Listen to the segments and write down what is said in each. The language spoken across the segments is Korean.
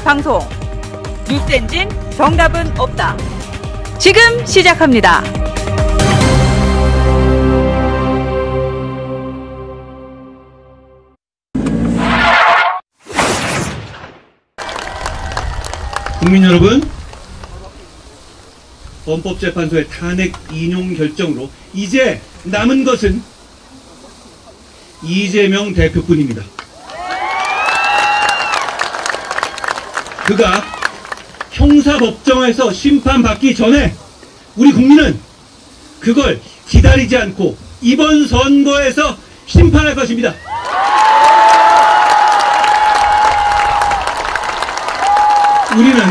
방송 뉴스엔진 정답은 없다. 지금 시작합니다. 국민 여러분, 헌법재판소의 탄핵 인용 결정으로 이제 남은 것은 이재명 대표뿐입니다. 그가 형사법정에서 심판받기 전에 우리 국민은 그걸 기다리지 않고 이번 선거에서 심판할 것입니다. 우리는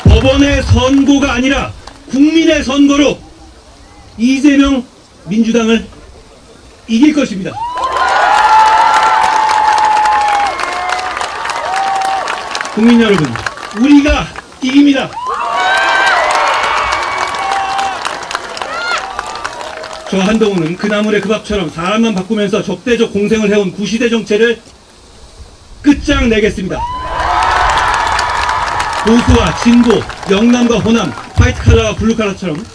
법원의 선고가 아니라 국민의 선거로 이재명 민주당을 이길 것입니다. 국민 여러분, 우리가 이깁니다. 저 한동훈은 그 나물의 그 밥처럼 사람만 바꾸면서 적대적 공생을 해온 구시대 정체를 끝장내겠습니다. 보수와 진보, 영남과 호남, 화이트칼라와 블루칼라처럼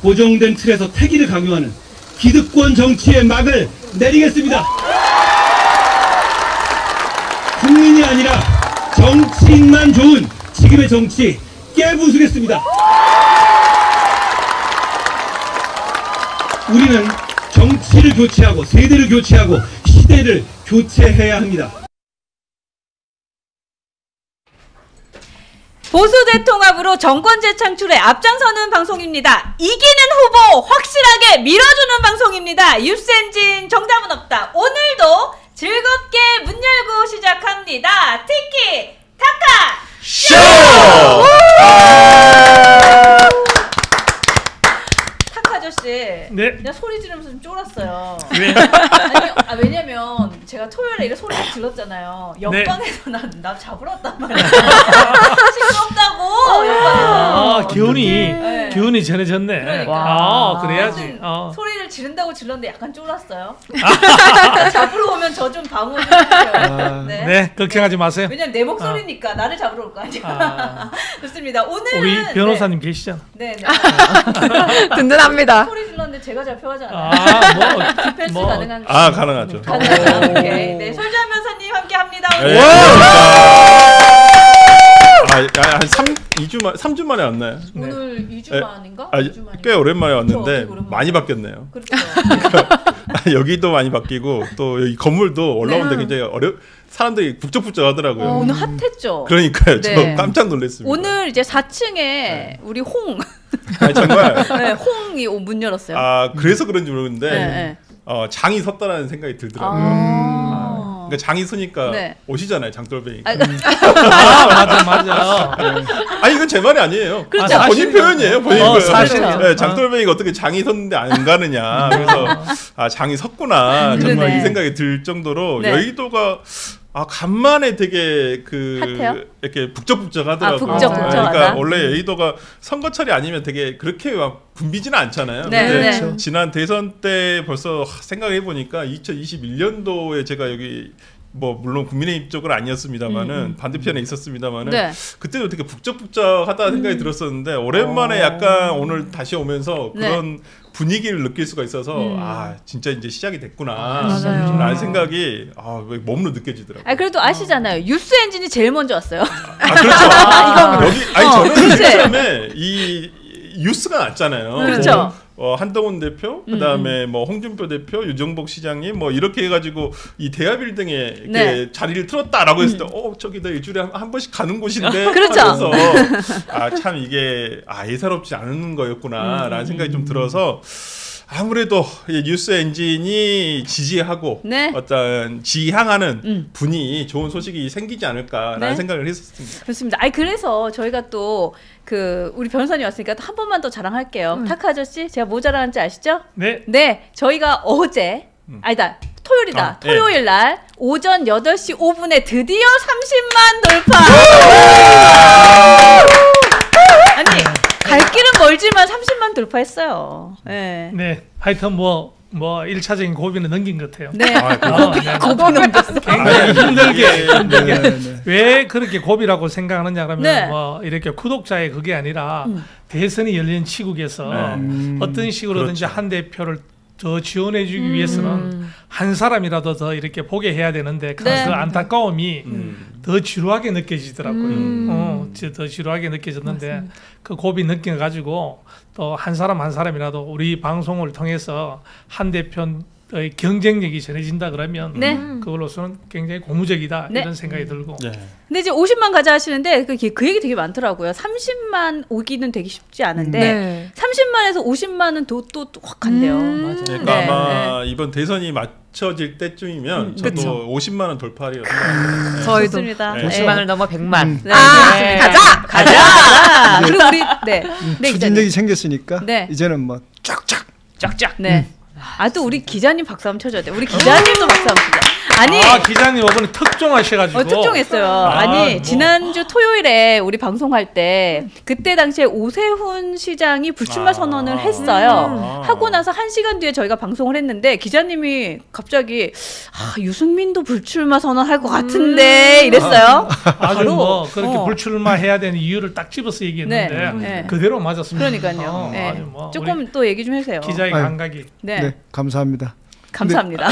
고정된 틀에서 태기를 강요하는 기득권 정치의 막을 내리겠습니다. 국민이 아니라 정치인만 좋은 지금의 정치 깨부수겠습니다. 우리는 정치를 교체하고 세대를 교체하고 시대를 교체해야 합니다. 보수 대통합으로 정권 재창출에 앞장서는 방송입니다. 이기는 후보 확실하게 밀어주는 방송입니다. 뉴스엔진 정답은 없다. 오늘도 즐겁게 문 열고 시작합니다. 티키 타카 쇼! 타카 아저씨, 네. 내가 소리 지르면서 좀 쫄았어요. 왜? 아니, 왜냐면 제가 토요일에 이렇게 소리를 질렀잖아요. 옆방에서 네. 나 잡으러 왔단 말이야. 시끄럽다고 옆방에서. 아, 기운이 전해졌네. 그러니까. 와, 그래야지. 소리를 지른다고 질렀는데 약간 쫄았어요. 잡으러 오면 저 좀 방어해주세요. 네, 걱정하지 마세요. 왜냐면 내 목소리니까 나를 잡으러 올 거 아니야. 좋습니다. 오늘은 우리 변호사님 계시잖아. 네. 든든합니다. 소리 질렀는데 제가 잡혀가지 않아요. 디펜스 가능한? 가능하죠. 가능하죠. 오케이. 네, 설주한 변호사님 함께합니다. 네. 한 3주 만에 왔나요? 오늘 2주 만인가? 꽤 오랜만에 왔는데 많이 바뀌었네요. 그렇죠. 여기도 많이 바뀌고 또 여기 건물도 올라오는데 굉장히 사람들이 북적북적 하더라고요. 오늘 핫했죠. 그러니까요. 저 깜짝 놀랐습니다. 오늘 이제 4층에 우리 홍. 정말. 네, 홍이 문 열었어요. 그래서 그런지 모르겠는데 장이 섰다라는 생각이 들더라고요. 그러니까 장이 서니까 오시잖아요, 장돌뱅이가. 맞아. 아니 이건 제 말이 아니에요. 그렇죠. 본인 표현이에요. 본인 표현. 사실. 네, 장돌뱅이가 어떻게 장이 섰는데 안 가느냐. 그래서 장이 섰구나. 정말 이 생각이 들 정도로 여의도가 간만에 되게 이렇게 북적북적 하더라고요. 그러니까 원래 여의도가 선거철이 아니면 되게 그렇게 막 붐비지는 않잖아요. 근데 지난 대선 때 벌써 생각해 보니까 2021년도에 제가 여기 물론 국민의힘 쪽은 아니었습니다만은 반대편에 있었습니다만은 그때도 되게 북적북적하다 생각이 들었었는데 오랜만에 약간 오늘 다시 오면서 그런 분위기를 느낄 수가 있어서 진짜 이제 시작이 됐구나 라는 생각이 몸으로 느껴지더라고요. 그래도 아시잖아요. 뉴스 엔진이 제일 먼저 왔어요. 그렇죠. 저는 맨 처음에 이 뉴스가 났잖아요. 그렇죠. 한동훈 대표, 그다음에 홍준표 대표, 유정복 시장님 이렇게 해가지고 이 대하빌딩에 이렇게 자리를 틀었다라고 했을 때 저기 나 일주일에 한 번씩 가는 곳인데 그렇죠. 그래서 참 이게 예사롭지 않은 거였구나라는 생각이 좀 들어서 아무래도 뉴스 엔진이 지지하고 어떤 지향하는 분이 좋은 소식이 생기지 않을까라는 생각을 했었습니다. 그렇습니다. 그래서 저희가 또 우리 변호사님 왔으니까 한 번만 더 자랑할게요. 타카 아저씨, 제가 뭐 자랑하는지 아시죠? 네. 저희가 어제 토요일이다. 토요일 날 오전 8시 5분에 드디어 30만 돌파. 아니 갈 길은 멀지만 30만 돌파했어요. 네. 하여튼 뭐 1차적인 고비는 넘긴 것 같아요. 네. 고비 넘겼어. 굉장히 힘들게. 네. 왜 그렇게 고비라고 생각하느냐 그러면 네. 뭐 이렇게 구독자의 그게 아니라 대선이 열린 시국에서 어떤 식으로든지 그렇죠. 한 대표를 더 지원해주기 위해서는 한 사람이라도 더 이렇게 보게 해야 되는데 그 네. 안타까움이 더 지루하게 느껴지더라고요. 더 지루하게 느껴졌는데 맞습니다. 그 고비 느껴가지고 또 한 사람 한 사람이라도 우리 방송을 통해서 한 대표의 경쟁력이 전해진다 그러면 네. 그걸로서는 굉장히 고무적이다 네. 이런 생각이 들고 네. 근데 이제 50만 가자 하시는데 그 얘기 되게 많더라고요. 30만 오기는 되게 쉽지 않은데 네. 30만에서 50만은 또 확 간대요. 맞아요. 그러니까 네, 아마 이번 대선이 맞춰질 때쯤이면 저도 그쵸. 50만 원 돌파하리라고 생각합니다. 저희도 좋습니다. 네. 50만을 넘어 100만. 네. 네. 가자. 그리고 우리 네 기자님. 추진력이 생겼으니까 네. 이제는 뭐 쫙쫙. 쫙쫙. 네. 아 또 우리 기자님 박수 한번 쳐줘야 돼. 우리 기자님도 박수 한번 쳐줘. 아니 기자님 이번에 특종하셔가지고 특종했어요. 아니 지난주 토요일에 우리 방송할 때 그때 당시에 오세훈 시장이 불출마 선언을 했어요. 하고 나서 1시간 뒤에 저희가 방송을 했는데 기자님이 갑자기 유승민도 불출마 선언할 것 같은데 이랬어요. 아주 바로, 뭐 그렇게 어. 불출마해야 되는 이유를 딱 집어서 얘기했는데 네, 네. 그대로 맞았습니다. 그러니까요. 네. 아주 뭐 조금 또 얘기 좀 해주세요. 우리 기자의 아유. 감각이 네. 네, 감사합니다. 감사합니다.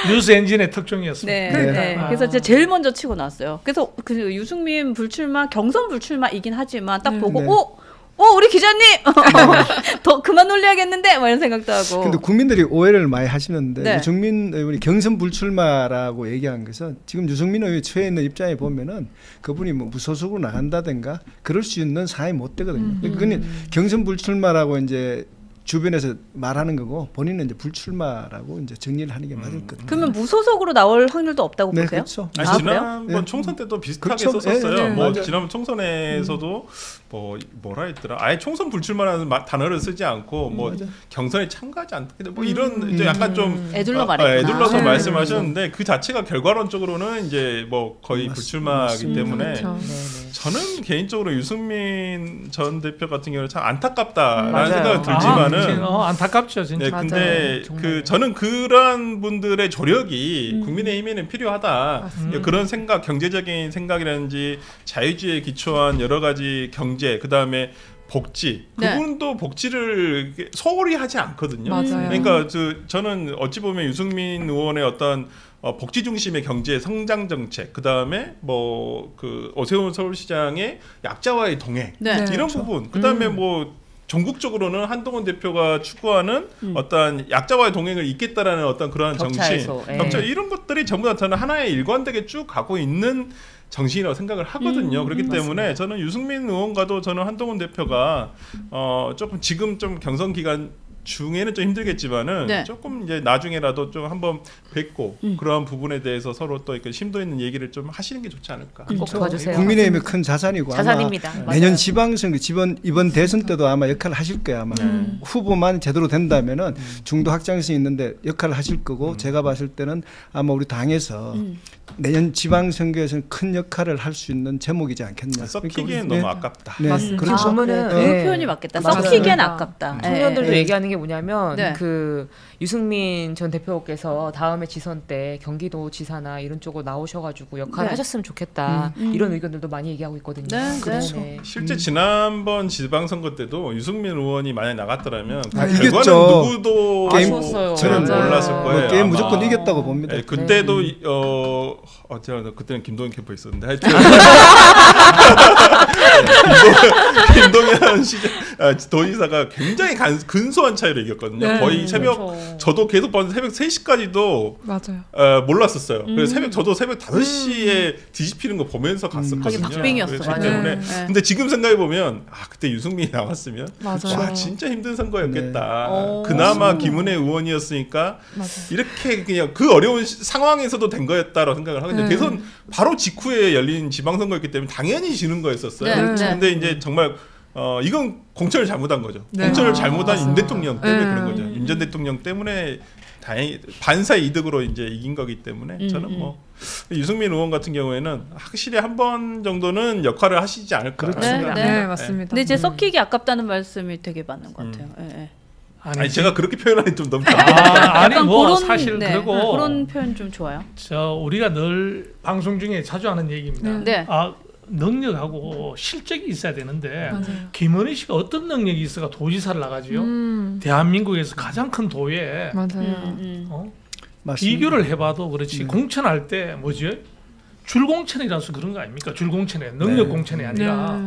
뉴스 엔진의 특종이었습니다. 네, 네. 네. 그래서 제가 제일 먼저 치고 나왔어요. 그래서 그 유승민 불출마 경선 불출마이긴 하지만 딱 보고 네. 우리 기자님 더 그만 놀려야겠는데 뭐 이런 생각도 하고. 근데 국민들이 오해를 많이 하시는데 네. 유승민 의원이 경선 불출마라고 얘기한 것은 지금 유승민 의원이 처해 있는 입장에 보면은 그분이 뭐 무소속으로 나간다든가 그럴 수 있는 상황이 못 되거든요. 그건 경선 불출마라고 이제 주변에서 말하는 거고 본인은 이제 불출마라고 이제 정리를 하는 게 맞을 것 같아요. 그러면 무소속으로 나올 확률도 없다고 네, 보세요? 그렇죠. 아니, 아, 지난번 그래요? 총선 때도 비슷하게 그렇죠. 썼었어요. 네, 네, 뭐 맞아요. 지난번 총선에서도 뭐라 했더라. 아예 총선 불출마라는 단어를 쓰지 않고 뭐 경선에 참가하지 않다. 뭐 이런 이제 약간 좀 애둘러 말했구나. 애둘러서 네. 말씀하셨는데 그 자체가 결과론적으로는 이제 뭐 거의 불출마이기 때문에 그렇죠. 저는 개인적으로 유승민 전 대표 같은 경우는 참 안타깝다라는 맞아요. 생각이 들지만은 안타깝죠 진짜. 네, 맞아요. 근데 정말. 그 저는 그런 분들의 조력이 국민의힘에는 필요하다. 그런 생각, 경제적인 생각이라든지 자유주의에 기초한 여러 가지 경제, 그 다음에 복지, 네. 그분도 복지를 소홀히 하지 않거든요. 맞아요. 그러니까 저는 어찌 보면 유승민 의원의 어떤 복지 중심의 경제 성장 정책, 그 다음에 뭐 그 오세훈 서울시장의 약자와의 동행 네. 이런 부분, 그 다음에 뭐 전국적으로는 한동훈 대표가 추구하는 어떤 약자와의 동행을 잇겠다라는 어떤 그런 정신, 격차에서, 예. 격차 이런 것들이 전부 다 저는 하나의 일관되게 쭉 가고 있는 정신이라고 생각을 하거든요. 그렇기 때문에 저는 유승민 의원과도 저는 한동훈 대표가 조금 지금 좀 경선 기간 중에는 좀 힘들겠지만은 네. 조금 이제 나중에라도 좀 한번 뵙고 그러한 부분에 대해서 서로 또 이렇게 심도 있는 얘기를 좀 하시는 게 좋지 않을까. 꼭 도와주세요. 국민의힘의 큰 자산이고 자산입니다. 아마 맞아요. 내년 지방선거 이번 대선 때도 아마 역할을 하실 거예요. 아마 후보만 제대로 된다면은 중도 확장성이 있는데 역할을 하실 거고 제가 봤을 때는 아마 우리 당에서 내년 지방선거에서는 큰 역할을 할 수 있는 제목이지 않겠냐. 썩히기엔 그러니까 우리- 너무 아깝다. 네. 맞습니다. 그렇죠. 보면은 그 네. 표현이 맞겠다. 맞아요. 썩히기엔 아깝다. 청년들도 예. 얘기하는 게 뭐냐면 네. 그 유승민 전 대표께서 다음에 지선 때 경기도지사나 이런 쪽으로 나오셔가지고 역할을 네. 하셨으면 좋겠다 이런 의견들도 많이 얘기하고 있거든요. 네, 그렇죠. 네. 실제 지난번 지방선거 때도 유승민 의원이 만약에 나갔더라면 그 아, 결과는 이겼죠. 누구도 게임- 아쉬웠어요. 저는 맞아요. 몰랐을 거예요. 뭐 게임 아마. 무조건 이겼다고 봅니다. 네, 그때도 제가 그때는 김동현 캠프 있었는데 하여튼 김동현 도지사가 굉장히 근소한 차이로 이겼거든요. 네, 거의 새벽 그렇죠. 저도 계속 봤는데 새벽 3시까지도 맞아요. 몰랐었어요. 그래서 저도 새벽 5시에 뒤집히는 거 보면서 갔었거든요. 하긴 박빙이었어. 그렇기 맞아요. 때문에 네. 근데 지금 생각해 보면 그때 유승민이 나왔으면 맞아요. 와 진짜 힘든 선거였겠다. 네. 그나마 김은혜 의원이었으니까 이렇게 그냥 그 어려운 상황에서도 된 거였다라고 생각을 하거든요. 대선 바로 직후에 열린 지방선거였기 때문에 당연히 지는 거였었어요. 네, 네. 근데 이제 정말 이건 공천을 잘못한 거죠. 공천을 잘못한 윤 대통령 때문에 그런 거죠. 윤 전 대통령 때문에 다행히 반사의 이득으로 이제 이긴 거기 때문에 저는 뭐 유승민 의원 같은 경우에는 확실히 한 번 정도는 역할을 하시지 않을까 네, 생각합니다. 네, 맞습니다. 근데 이제 썩히기 아깝다는 말씀이 되게 많은 것 같아요. 예, 예. 아니 제가 그렇게 표현하니 좀 너무 아니 뭐 그런, 사실은 네, 그리고 그런 표현 좀 좋아요. 우리가 늘 방송 중에 자주 하는 얘기입니다. 네. 능력하고 실적이 있어야 되는데 김은희 씨가 어떤 능력이 있어가 도지사를 나가지요. 대한민국에서 가장 큰 도에 비교를 해봐도 그렇지 공천할 때 뭐죠? 줄공천이라서 그런 거 아닙니까? 줄공천에 능력 공천이 아니라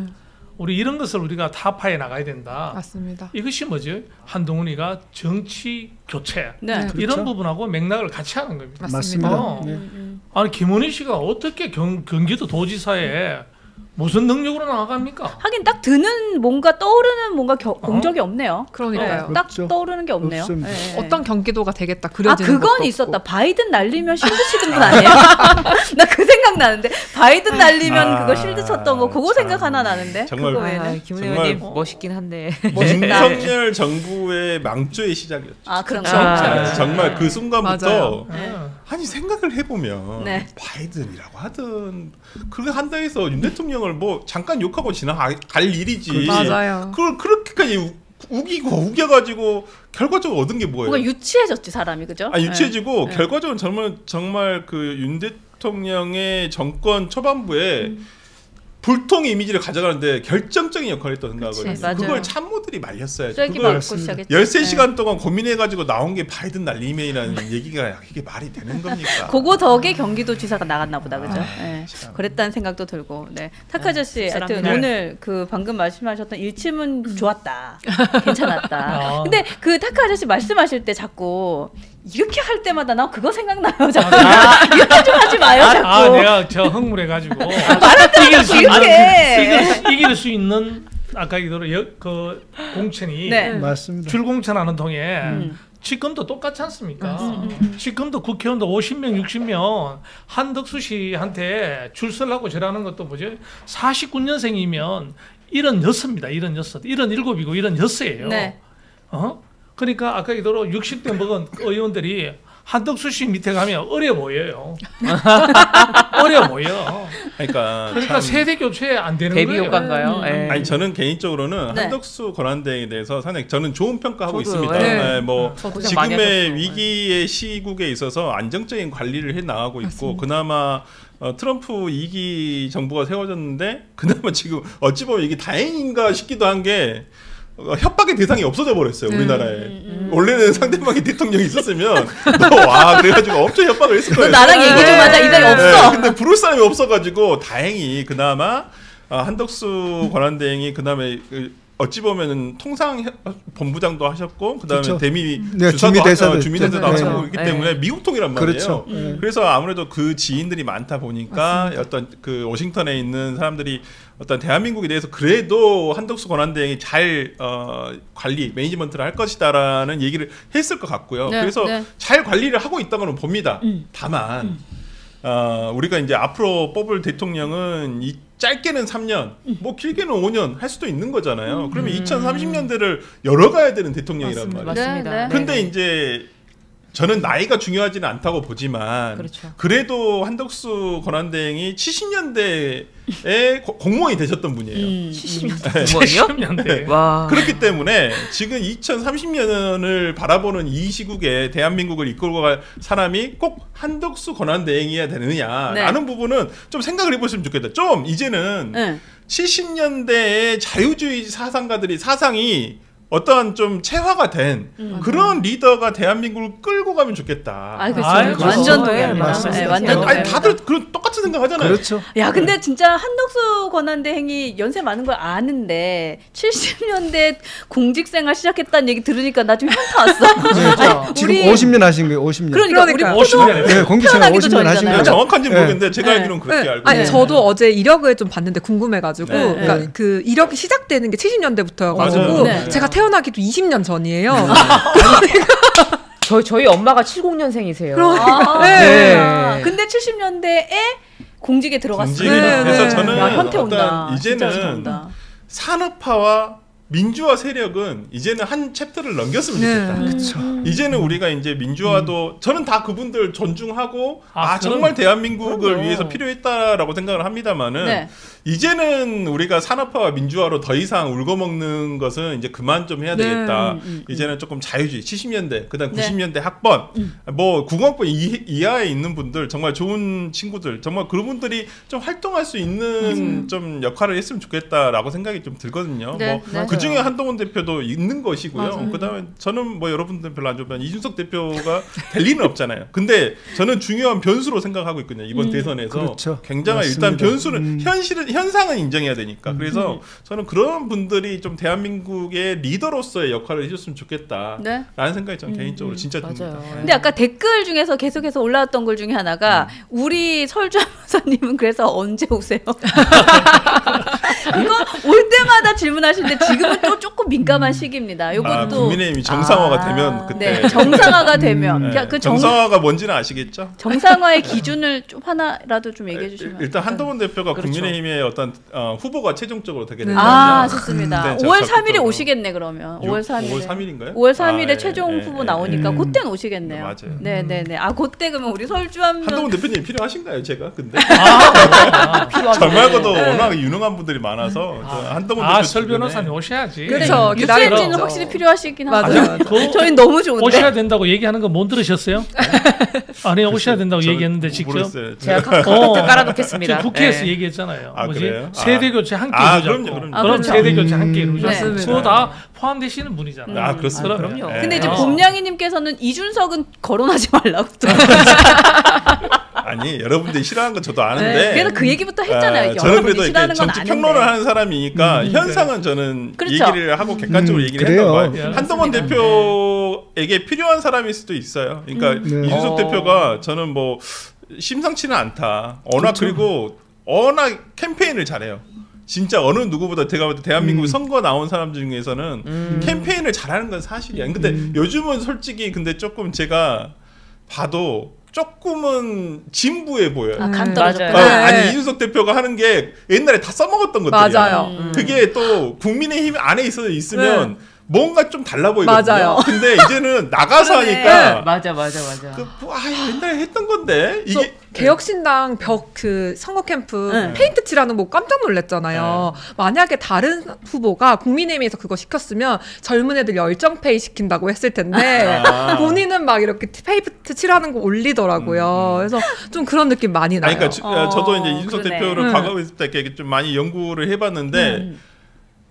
우리 이런 것을 우리가 타파해 나가야 된다. 맞습니다. 이것이 뭐죠? 한동훈이가 정치 교체 이런 그렇죠. 부분하고 맥락을 같이 하는 겁니다. 맞습니다. 아니 김은희 씨가 어떻게 경기도 도지사에 무슨 능력으로 나아갑니까? 하긴 딱 드는 뭔가 떠오르는 뭔가 공적이 없네요. 그러니까요. 네, 딱 없죠. 떠오르는 게 없네요. 없습니다. 어떤 경기도가 되겠다 그려지는 그건 것도 있었다. 없고. 바이든 날리면 실드 치던 분 아니에요? 나 그 생각 나는데 바이든 날리면 그거 실드 쳤던 거 그거 생각 하나 나는데 정말 그거 외에는 김은혜 의원님 멋있긴 한데. 윤석열 정부의 망조의 시작이었죠. 그런 거. 정말 그 순간부터 맞아요. 아니 생각을 해보면 바이든이라고 하든 그렇게 한다 해서 윤 대통령을 뭐 잠깐 욕하고 지나갈 일이지. 맞아요. 그걸 그렇게까지 우겨가지고 결과적으로 얻은 게 뭐예요? 뭔가 유치해졌지 사람이 그죠? 유치해지고 결과적으로 정말 그 윤 대통령의 정권 초반부에 불통의 이미지를 가져가는데 결정적인 역할을 했다고 생각하거든요. 그걸 참모들이 말렸어야죠. 그걸 13시간 동안 고민해가지고 나온 게 바이든 날리면이라는 얘기가 이게 말이 되는 겁니까? 그거 덕에 경기도지사가 나갔나 보다 그죠? 그랬다는 생각도 들고. 타카저 씨, 하여튼 오늘 그 방금 말씀하셨던 일침은 좋았다, 괜찮았다. 근데 그 타카 아저씨 말씀하실 때 자꾸 이렇게 할 때마다 나 그거 생각나요. 자꾸 이렇게 좀 하지 마요. 자꾸. 내가 흥분해가지고 말할 때마다 이길 수 있는 아까 얘기대로 그 공천이 맞습니다. 줄공천하는 동에 지금도 똑같지 않습니까? 지금도 국회의원도 50명, 60명 한덕수 씨한테 줄 서려고 저라는 것도 뭐죠? 49년생이면 76입니다. 77이고 76이에요. 그러니까 아까 얘기대로 60대 먹은 의원들이 한덕수 씨 밑에 가면 어려 보여요. 어려 보여. 그러니까 세대 교체 안 되는 거예요. 대비 효과인가요? 아니 저는 개인적으로는 한덕수 권한대행에 대해서 상당히 저는 좋은 평가하고 있습니다. 뭐 지금의 위기의 시국에 있어서 안정적인 관리를 해 나가고 있고 그나마 트럼프 2기 정부가 세워졌는데 그나마 지금 어찌 보면 이게 다행인가 싶기도 한 게 협박의 대상이 없어져 버렸어요. 우리나라에. 원래는 상대방이 대통령이 있었으면 그래가지고 엄청 협박을 했을 거예요. 너 나랑 얘기 좀 하자. 이 자리 없어. 근데 부를 사람이 없어가지고 다행히 그나마 한덕수 권한대행이 그다음에 어찌 보면은 통상 본부장도 하셨고 그다음에 그렇죠. 대미 주민대사도 하시고 있기 때문에 미국통이란 말이에요. 그렇죠. 그래서 아무래도 그 지인들이 많다 보니까 맞습니다. 어떤 그 워싱턴에 있는 사람들이 어떤 대한민국에 대해서 그래도 한덕수 권한대행이 잘 관리 매니지먼트를 할 것이다라는 얘기를 했을 것 같고요. 그래서 잘 관리를 하고 있다고는 봅니다. 다만 우리가 이제 앞으로 뽑을 대통령은 짧게는 3년, 뭐 길게는 5년 할 수도 있는 거잖아요. 그러면 2030년대를 열어가야 되는 대통령이란 말이에요. 맞습니다. 근데 이제 저는 나이가 중요하지는 않다고 보지만 그래도 한덕수 권한대행이 70년대에 공무원이 되셨던 분이에요. 70년대요? 와. 그렇기 때문에 지금 2030년을 바라보는 이 시국에 대한민국을 이끌고 갈 사람이 꼭 한덕수 권한대행이어야 되느냐라는 부분은 좀 생각을 해보시면 좋겠다. 좀 이제는 70년대의 자유주의 사상이 어떠한 좀 체화가 된 그런 리더가 대한민국을 끌고 가면 좋겠다. 완전 동의합니다. 완전 아니 다들 똑같은 생각하잖아요. 그렇죠. 야, 근데 진짜 한덕수 권한대행이 연세 많은 걸 아는데 70년대 공직생활 시작했다는 얘기 들으니까 나 좀 현타 왔어. 지금 50년 하신 거예요. 50년. 그러니까 우리 50년. 네, 공직생활 50년 하신 거예요. 정확한지 모르겠는데 제가 알기로는 그렇게 알고 있어요. 저도 어제 이력을 좀 봤는데 궁금해가지고 그러니까 그 이력이 시작되는 게 70년대부터여가지고 제가 태어나기도 20년 전이에요. 저희 엄마가 70년생이세요. 근데 70년대에 공직에 들어갔어요. 그래서 저는 현태 온다. 이제는 산업화와 민주화 세력은 이제는 한 챕터를 넘겼으면 좋겠다. 그렇죠. 이제는 우리가 이제 민주화도 저는 다 그분들 존중하고 정말 대한민국을 위해서 필요했다라고 생각을 합니다만은 네. 이제는 우리가 산업화와 민주화로 더 이상 울거먹는 것은 이제 그만 좀 해야 되겠다. 이제는 조금 자유주의 70년대 그다음 90년대 학번 뭐 90학번 이하에 있는 분들 정말 좋은 친구들 정말 그런 분들이 좀 활동할 수 있는 좀 역할을 했으면 좋겠다라고 생각이 좀 들거든요. 네, 뭐 그중에 한동훈 대표도 있는 것이고요. 그다음에 저는 뭐 여러분들 별로 안 좋지만 이준석 대표가 될 리는 없잖아요. 근데 저는 중요한 변수로 생각하고 있거든요. 이번 대선에서 그렇죠. 굉장히 맞습니다. 일단 변수는 현상은 인정해야 되니까. 그래서 저는 그런 분들이 좀 대한민국의 리더로서의 역할을 해줬으면 좋겠다라는 생각이 저는 개인적으로 진짜 듭니다. 근데 아까 댓글 중에서 계속해서 올라왔던 글 중에 하나가 우리 설주환 변호사님은 그래서 언제 오세요? 이거 올 때마다 질문하시는데 지금은 또 조금 민감한 시기입니다. 요것도 국민의힘이 정상화가 되면 그때 네, 정상화가 되면 네. 정상화가 뭔지는 아시겠죠? 정상화의 기준을 좀 하나라도 좀 얘기해 주시면. 일단 한동훈 대표가 그렇죠. 국민의힘의 어떤 후보가 최종적으로 되게 네. 된다면 좋습니다. 5월 3일에 오시겠네 그러면. 5월 3일인가요? 5월 3일에 최종 후보 나오니까 그때는 오시겠네요. 맞아요. 네네네. 그때 그러면 우리 설주환 한동훈 대표님 필요하신가요, 제가? 근데 저 말고도 워낙 유능한 분들이 많아서 한동훈 대표 설 변호사님 오셔야지. 그렇죠. 뉴스엔진은 확실히 필요하시긴 하죠. 맞아요. 저희 너무 좋은데. 오셔야 된다고 얘기하는 거 못 들으셨어요? 아니 오셔야 된다고 얘기했는데 직접. 모르겠어요. 제가 카톡 깔아놓겠습니다. 국회에서 얘기했잖아요. 그래요? 세대 교체 함께 이루자고. 그럼요. 그럼 세대 교체 함께 이루자고. 네. 그거 다 포함되시는 분이잖아요. 그렇습니다. 그럼요. 근데 이제 봄냥이님께서는 이준석은 거론하지 말라고. 아니 여러분들이 싫어하는 건 저도 아는데. 네, 그래서 그 얘기부터 했잖아요. 저는 그래도 이렇게 싫어하는 건 정치 아는데. 평론을 하는 사람이니까 현상은 저는 그렇죠. 얘기를 하고 객관적으로 얘기를 그래요. 했던 거예요. 한동훈 대표에게 필요한 사람일 수도 있어요. 그러니까 이준석 대표가 저는 뭐 심상치는 않다. 그리고 워낙 캠페인을 잘해요. 진짜 어느 누구보다 제가 볼 때 대한민국 선거 나온 사람 중에서는 캠페인을 잘하는 건 사실이야. 근데 요즘은 솔직히 근데 조금 제가 봐도 조금은 진부해 보여요. 감 떨어졌구나. 아니 이준석 대표가 하는 게 옛날에 다 써먹었던 것들이야. 맞아요. 그게 또 국민의힘 안에 있으면 뭔가 좀 달라 보이거든요. 맞아요. 근데 이제는 나가서 하니까 맞아. 옛날에 했던 건데 이게 개혁신당 그 선거 캠프 페인트 칠하는 거 깜짝 놀랐잖아요. 만약에 다른 후보가 국민의힘에서 그거 시켰으면 젊은 애들 열정페이 시킨다고 했을 텐데 본인은 막 이렇게 페인트 칠하는 거 올리더라고요. 그래서 좀 그런 느낌 많이 나요. 그러니까 저도 이제 이준석 그러네. 대표를 과거에 있을 때 좀 많이 연구를 해봤는데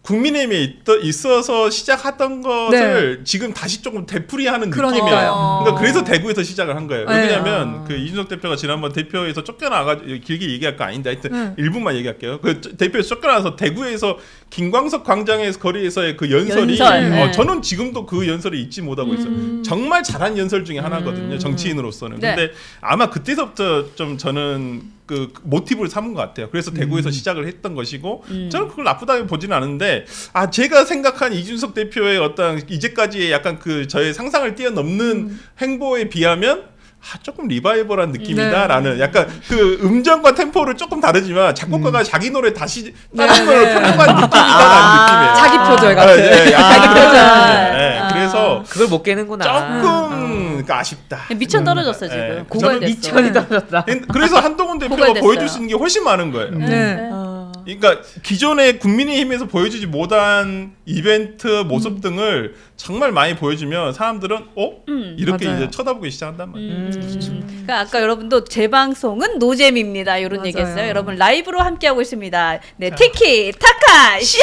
국민의힘에 있어서 시작했던 것을 지금 다시 조금 되풀이하는 느낌이에요. 그러니까 그래서 대구에서 시작을 한 거예요. 왜냐하면 그 이준석 대표가 지난번 대표에서 쫓겨나가지고 길게 얘기할 거 아닌데 하여튼 1분만 얘기할게요. 그 대표에서 쫓겨나서 대구에서 김광석 광장에서 거리에서의 그 연설이 저는 지금도 그 연설을 잊지 못하고 있어요. 정말 잘한 연설 중에 하나거든요. 정치인으로서는. 근데 아마 그때서부터 좀 저는 그 모티브를 삼은 것 같아요. 그래서 대구에서 시작을 했던 것이고 저는 그걸 나쁘다고 보지는 않은데 제가 생각한 이준석 대표의 어떤 이제까지의 약간 그 저의 상상을 뛰어넘는 행보에 비하면 조금 리바이벌한 느낌이다라는 약간 그 음정과 템포를 조금 다르지만 작곡가가 자기 노래 다시 다른 걸 편곡한 느낌이다라는 느낌이에요. 자기 표절 같은. 자기 표절. 그래서 그걸 못 깨는구나. 조금 아쉽다. 미천 떨어졌어 지금. 고갈됐어. 미천이 떨어졌다. 그래서 한동훈 대표가 보여줄 수 있는 게 훨씬 많은 거예요. 그러니까 기존의 국민의힘에서 보여주지 못한 이벤트 모습 등을 정말 많이 보여주면 사람들은 이렇게 맞아요. 이제 쳐다보기 시작한단 말이에요. 그러니까 아까 여러분도 재방송은 노잼입니다. 이런 맞아요. 얘기했어요. 여러분 라이브로 함께하고 있습니다. 네, 티키 타카 쇼.